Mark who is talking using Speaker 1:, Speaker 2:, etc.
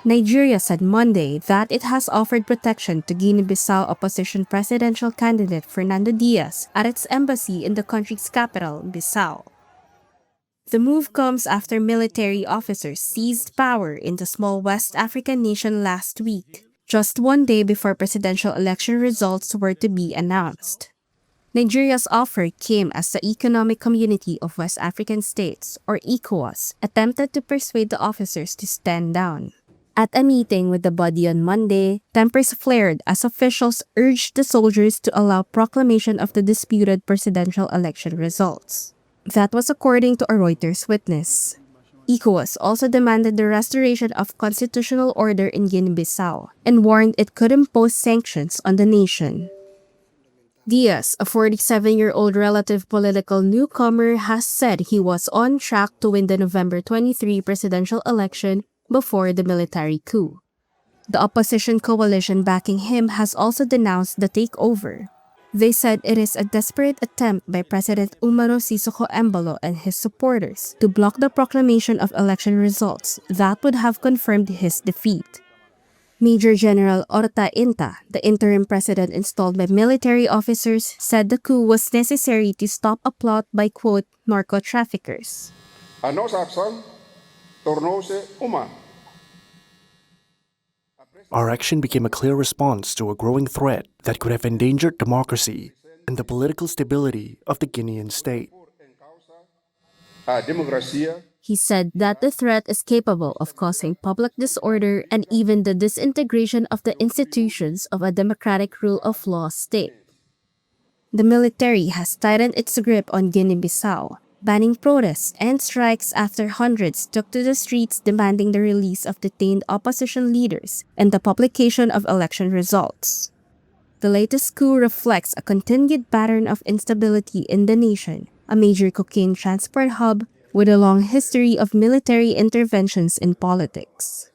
Speaker 1: Nigeria said Monday that it has offered protection to Guinea Bissau opposition presidential candidate Fernando Diaz at its embassy in the country's capital, Bissau. The move comes after military officers seized power in the small West African nation last week, just one day before presidential election results were to be announced. Nigeria's offer came as the Economic Community of West African States, or ECOWAS, attempted to persuade the officers to stand down. At a meeting with the body on Monday, tempers flared as officials urged the soldiers to allow proclamation of the disputed presidential election results. That was according to a Reuters witness. ECOWAS also demanded the restoration of constitutional order in Guinea-Bissau and warned it could impose sanctions on the nation. Diaz, a 47-year-old relative political newcomer, has said he was on track to win the November 23 presidential election before the military coup. The opposition coalition backing him has also denounced the takeover. They said it is a desperate attempt by President Umaro Sissoco Embalo and his supporters to block the proclamation of election results that would have confirmed his defeat. Major General Orta Inta, the interim president installed by military officers, said the coup was necessary to stop a plot by, quote, narco-traffickers.
Speaker 2: Our action became a clear response to a growing threat that could have endangered democracy and the political stability of the Guinean state.
Speaker 1: He said that the threat is capable of causing public disorder and even the disintegration of the institutions of a democratic rule of law state. The military has tightened its grip on Guinea-Bissau, banning protests and strikes after hundreds took to the streets demanding the release of detained opposition leaders and the publication of election results. The latest coup reflects a continued pattern of instability in the nation, a major cocaine transport hub with a long history of military interventions in politics.